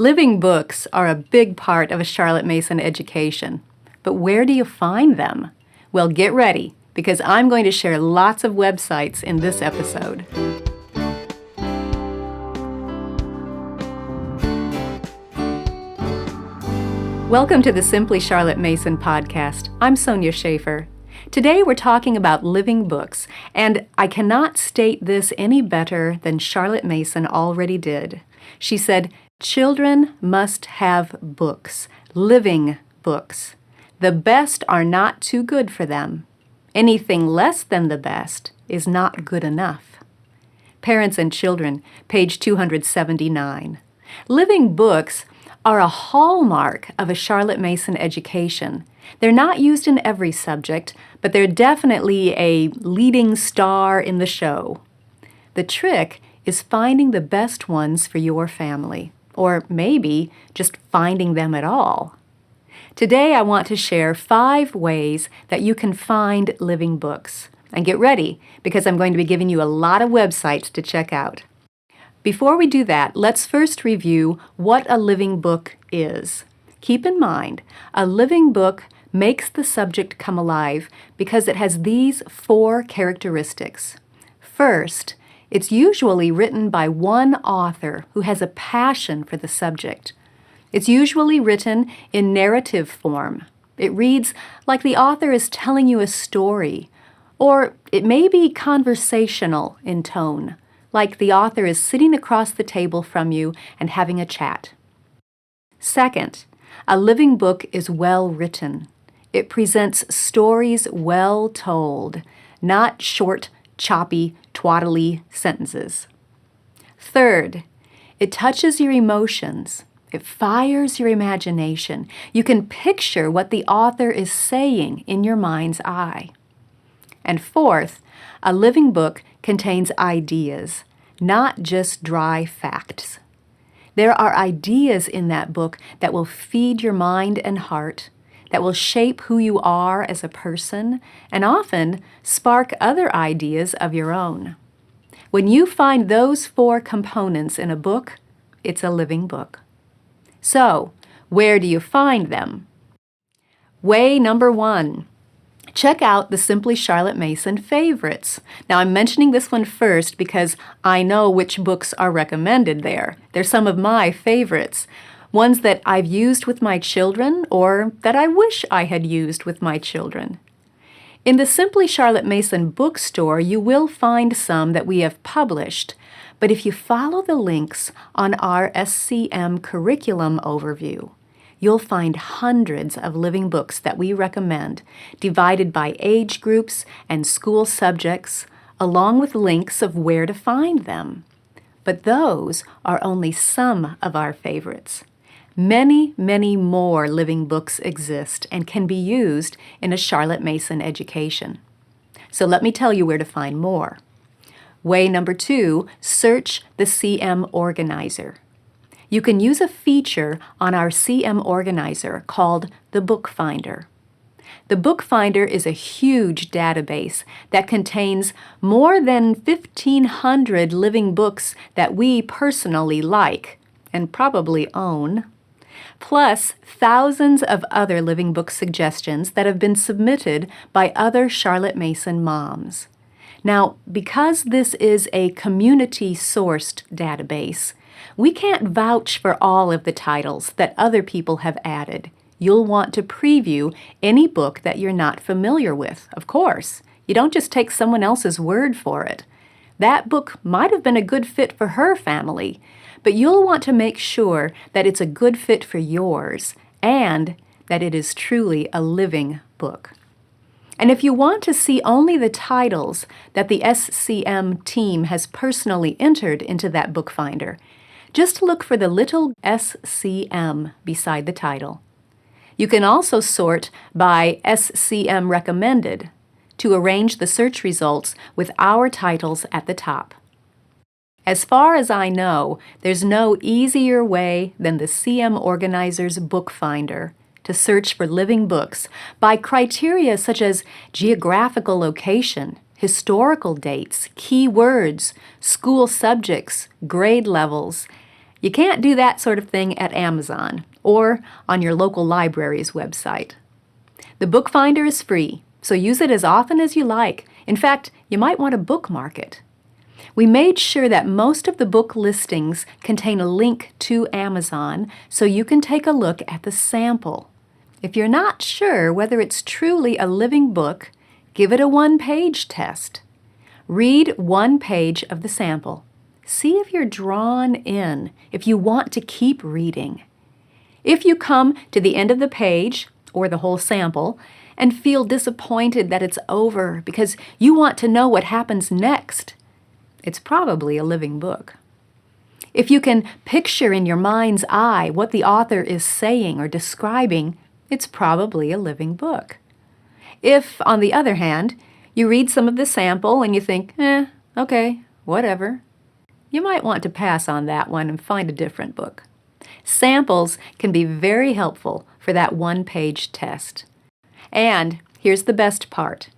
Living books are a big part of a Charlotte Mason education. But where do you find them? Well, get ready, because I'm going to share lots of websites in this episode. Welcome to the Simply Charlotte Mason podcast. I'm Sonia Schaefer. Today we're talking about living books, and I cannot state this any better than Charlotte Mason already did. She said, "Children must have books, living books. The best are not too good for them. Anything less than the best is not good enough." Parents and Children, page 279. Living books are a hallmark of a Charlotte Mason education. They're not used in every subject, but they're definitely a leading star in the show. The trick is finding the best ones for your family, or maybe just finding them at all. Today I want to share 5 ways that you can find living books. And get ready, because I'm going to be giving you a lot of websites to check out. Before we do that, let's first review what a living book is. Keep in mind, a living book makes the subject come alive because it has these 4 characteristics. First, it's usually written by one author who has a passion for the subject. It's usually written in narrative form. It reads like the author is telling you a story, or it may be conversational in tone, like the author is sitting across the table from you and having a chat. Second, a living book is well written. It presents stories well told, not short, choppy, twaddly sentences. Third, it touches your emotions. It fires your imagination. You can picture what the author is saying in your mind's eye. And fourth, a living book contains ideas, not just dry facts. There are ideas in that book that will feed your mind and heart, that will shape who you are as a person, and often spark other ideas of your own. When you find those 4 components in a book, it's a living book. So, where do you find them? Way number 1. Check out the Simply Charlotte Mason favorites. Now, I'm mentioning this one first because I know which books are recommended there. They're some of my favorites, ones that I've used with my children or that I wish I had used with my children. In the Simply Charlotte Mason bookstore, you will find some that we have published, but if you follow the links on our SCM Curriculum overview, you'll find hundreds of living books that we recommend, divided by age groups and school subjects, along with links of where to find them. But those are only some of our favorites. Many, many more living books exist and can be used in a Charlotte Mason education. So let me tell you where to find more. Way number 2, search the CM Organizer. You can use a feature on our CM Organizer called the Bookfinder. The Bookfinder is a huge database that contains more than 1,500 living books that we personally like and probably own, plus thousands of other living book suggestions that have been submitted by other Charlotte Mason moms. Now, because this is a community-sourced database, we can't vouch for all of the titles that other people have added. You'll want to preview any book that you're not familiar with, of course. You don't just take someone else's word for it. That book might have been a good fit for her family, but you'll want to make sure that it's a good fit for yours and that it is truly a living book. And if you want to see only the titles that the SCM team has personally entered into that Bookfinder, just look for the little SCM beside the title. You can also sort by SCM recommended to arrange the search results with our titles at the top. As far as I know, there's no easier way than the CM Organizer's Bookfinder to search for living books by criteria such as geographical location, historical dates, key words, school subjects, grade levels, You can't do that sort of thing at Amazon or on your local library's website. The Bookfinder is free, so use it as often as you like. In fact, you might want to bookmark it. We made sure that most of the book listings contain a link to Amazon so you can take a look at the sample. If you're not sure whether it's truly a living book, give it a one-page test. Read one page of the sample. See if you're drawn in, if you want to keep reading. If you come to the end of the page, or the whole sample, and feel disappointed that it's over because you want to know what happens next, it's probably a living book. If you can picture in your mind's eye what the author is saying or describing, it's probably a living book. If, on the other hand, you read some of the sample and you think, okay, whatever, you might want to pass on that one and find a different book. Samples can be very helpful for that one-page test. And here's the best part.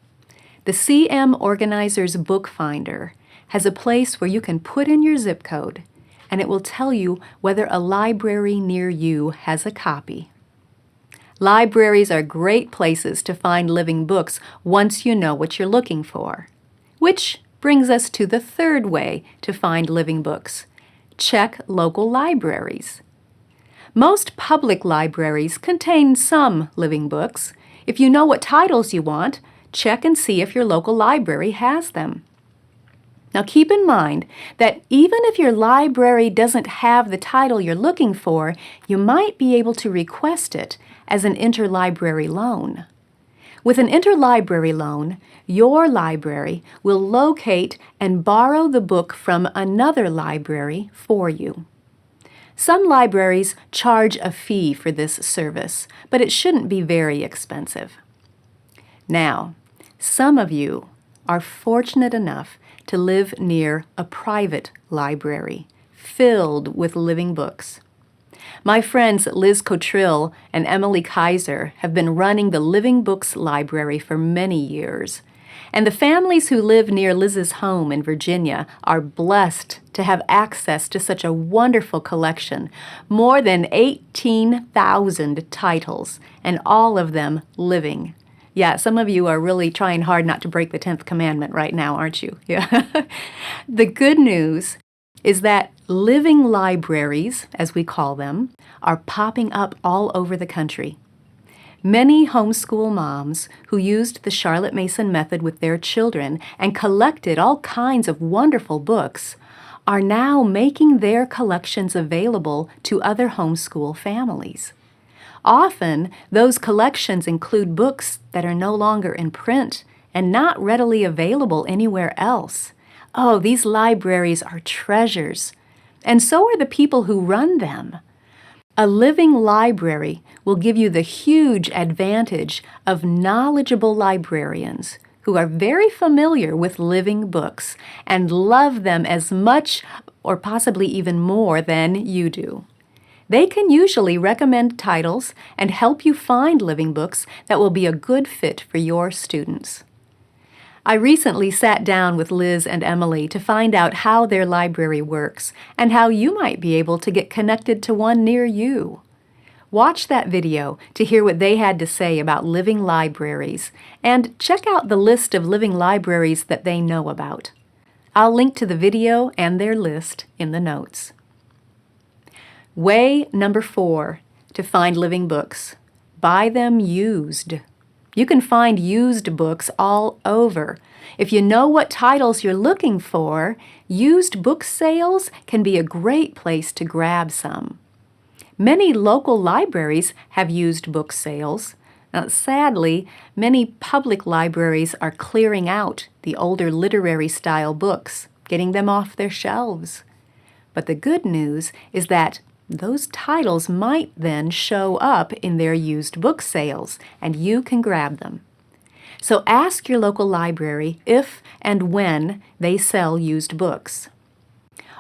The CM Organizer's Bookfinder has a place where you can put in your zip code, and it will tell you whether a library near you has a copy. Libraries are great places to find living books once you know what you're looking for. Which brings us to the third way to find living books. Check local libraries. Most public libraries contain some living books. If you know what titles you want, check and see if your local library has them. Now keep in mind that even if your library doesn't have the title you're looking for, you might be able to request it as an interlibrary loan. With an interlibrary loan, your library will locate and borrow the book from another library for you. Some libraries charge a fee for this service, but it shouldn't be very expensive. Now, some of you are fortunate enough to live near a private library filled with living books. My friends Liz Cottrill and Emily Kaiser have been running the Living Books Library for many years, and the families who live near Liz's home in Virginia are blessed to have access to such a wonderful collection, more than 18,000 titles, and all of them living. Yeah, some of you are really trying hard not to break the 10th commandment right now, aren't you? Yeah. The good news is that living libraries, as we call them, are popping up all over the country. Many homeschool moms who used the Charlotte Mason method with their children and collected all kinds of wonderful books are now making their collections available to other homeschool families. Often, those collections include books that are no longer in print and not readily available anywhere else. Oh, these libraries are treasures, and so are the people who run them. A living library will give you the huge advantage of knowledgeable librarians who are very familiar with living books and love them as much or possibly even more than you do. They can usually recommend titles and help you find living books that will be a good fit for your students. I recently sat down with Liz and Emily to find out how their library works and how you might be able to get connected to one near you. Watch that video to hear what they had to say about living libraries, and check out the list of living libraries that they know about. I'll link to the video and their list in the notes. Way number 4 to find living books. Buy them used. You can find used books all over. If you know what titles you're looking for, used book sales can be a great place to grab some. Many local libraries have used book sales. Now, sadly, many public libraries are clearing out the older literary-style books, getting them off their shelves. But the good news is that those titles might then show up in their used book sales, and you can grab them. So ask your local library if and when they sell used books.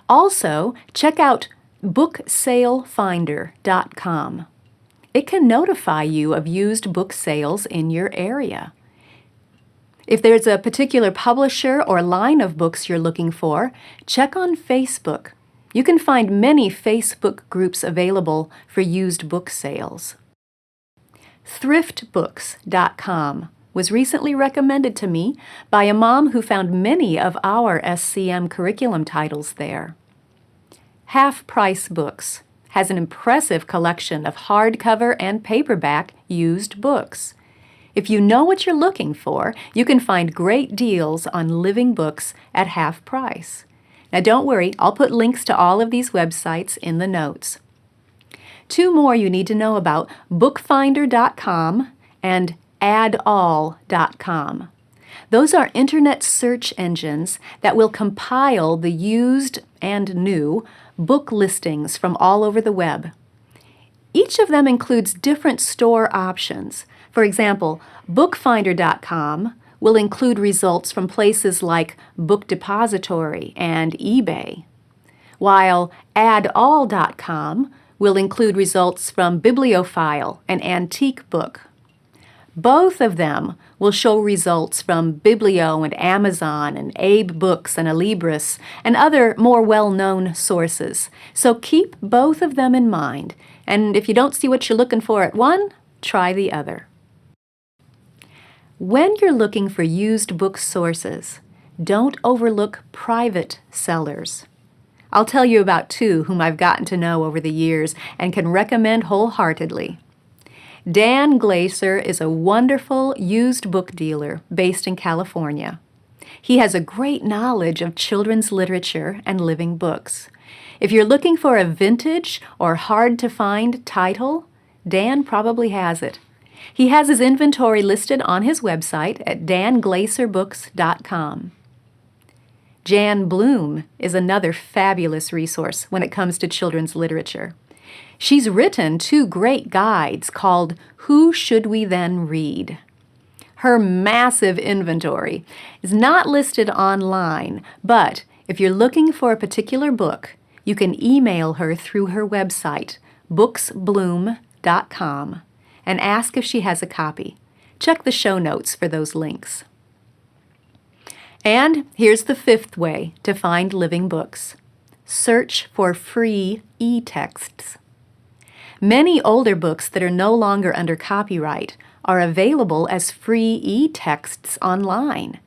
Also, check out booksalefinder.com. It can notify you of used book sales in your area. If there's a particular publisher or line of books you're looking for, check on Facebook. You can find many Facebook groups available for used book sales. Thriftbooks.com was recently recommended to me by a mom who found many of our SCM Curriculum titles there. Half Price Books has an impressive collection of hardcover and paperback used books. If you know what you're looking for, you can find great deals on living books at half price. Now don't worry, I'll put links to all of these websites in the notes. Two more you need to know about: Bookfinder.com and AddAll.com. Those are internet search engines that will compile the used and new book listings from all over the web. Each of them includes different store options. For example, Bookfinder.com will include results from places like Book Depository and eBay, while AddAll.com will include results from Bibliophile and Antique Book. Both of them will show results from Biblio and Amazon and Abe Books and Alibris and other more well-known sources. So keep both of them in mind, and if you don't see what you're looking for at one, try the other. When you're looking for used book sources, don't overlook private sellers. I'll tell you about two whom I've gotten to know over the years and can recommend wholeheartedly. Dan Glaeser is a wonderful used book dealer based in California. He has a great knowledge of children's literature and living books. If you're looking for a vintage or hard-to-find title, Dan probably has it. He has his inventory listed on his website at danglaserbooks.com. Jan Bloom is another fabulous resource when it comes to children's literature. She's written two great guides called Who Should We Then Read? Her massive inventory is not listed online, but if you're looking for a particular book, you can email her through her website, booksbloom.com, and ask if she has a copy. Check the show notes for those links. And here's the fifth way to find living books. Search for free e-texts. Many older books that are no longer under copyright are available as free e-texts online.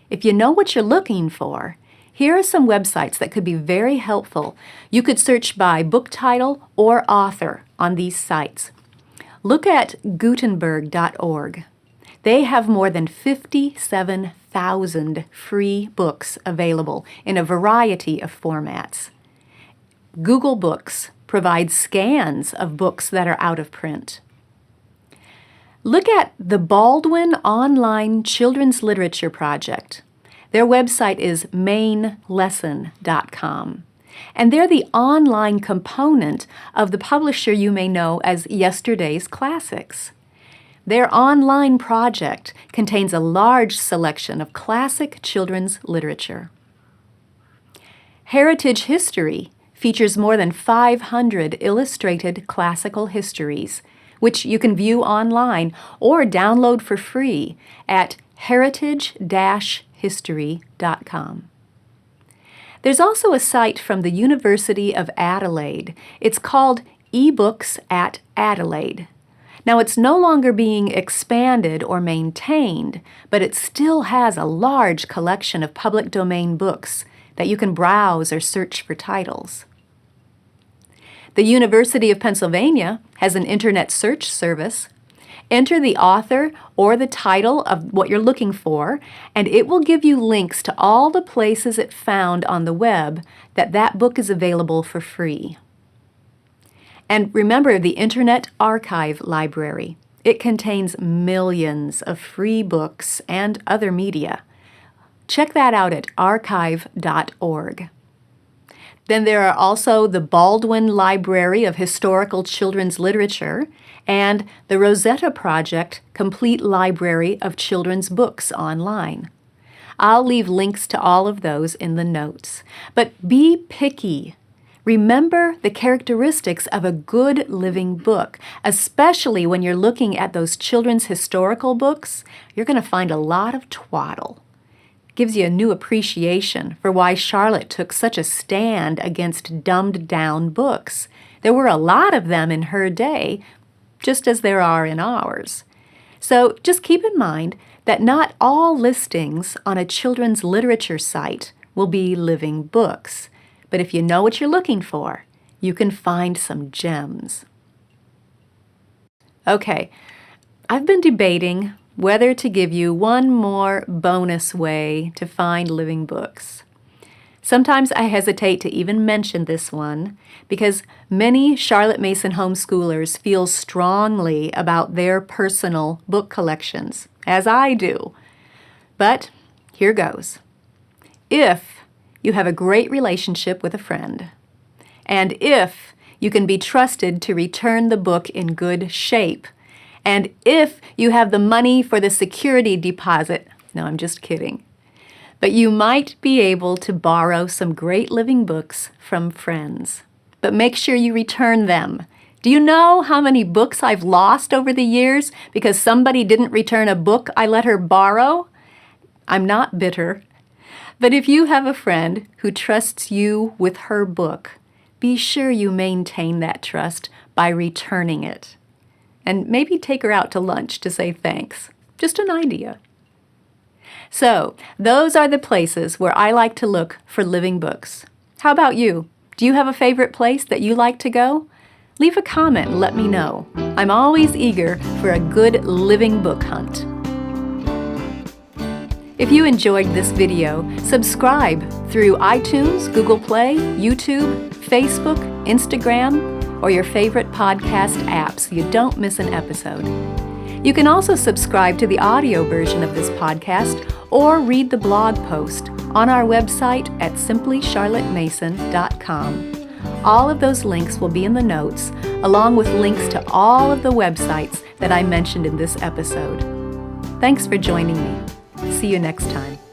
If you know what you're looking for, here are some websites that could be very helpful. You could search by book title or author on these sites. Look at Gutenberg.org. They have more than 57,000 free books available in a variety of formats. Google Books provides scans of books that are out of print. Look at the Baldwin Online Children's Literature Project. Their website is mainlesson.com, and they're the online component of the publisher you may know as Yesterday's Classics. Their online project contains a large selection of classic children's literature. Heritage History features more than 500 illustrated classical histories, which you can view online or download for free at heritage-history.com. There's also a site from the University of Adelaide. It's called eBooks at Adelaide. Now, it's no longer being expanded or maintained, but it still has a large collection of public domain books that you can browse or search for titles. The University of Pennsylvania has an internet search service. Enter the author or the title of what you're looking for, and it will give you links to all the places it found on the web that book is available for free. And remember the Internet Archive Library. It contains millions of free books and other media. Check that out at archive.org. Then there are also the Baldwin Library of Historical Children's Literature and the Rosetta Project Complete Library of Children's Books online. I'll leave links to all of those in the notes. But be picky. Remember the characteristics of a good living book, especially when you're looking at those children's historical books. You're going to find a lot of twaddle. gives you a new appreciation for why Charlotte took such a stand against dumbed-down books. There were a lot of them in her day, just as there are in ours. So just keep in mind that not all listings on a children's literature site will be living books. But if you know what you're looking for, you can find some gems. Okay, I've been debating whether to give you one more bonus way to find living books. Sometimes I hesitate to even mention this one because many Charlotte Mason homeschoolers feel strongly about their personal book collections, as I do. But here goes. If you have a great relationship with a friend, and if you can be trusted to return the book in good shape, and if you have the money for the security deposit, no, I'm just kidding, but you might be able to borrow some great living books from friends. But make sure you return them. Do you know how many books I've lost over the years because somebody didn't return a book I let her borrow? I'm not bitter. But if you have a friend who trusts you with her book, be sure you maintain that trust by returning it. And maybe take her out to lunch to say thanks. Just an idea. So, those are the places where I like to look for living books. How about you? Do you have a favorite place that you like to go? Leave a comment and let me know. I'm always eager for a good living book hunt. If you enjoyed this video, subscribe through iTunes, Google Play, YouTube, Facebook, Instagram, or your favorite podcast app so you don't miss an episode. You can also subscribe to the audio version of this podcast or read the blog post on our website at simplycharlottemason.com. All of those links will be in the notes, along with links to all of the websites that I mentioned in this episode. Thanks for joining me. See you next time.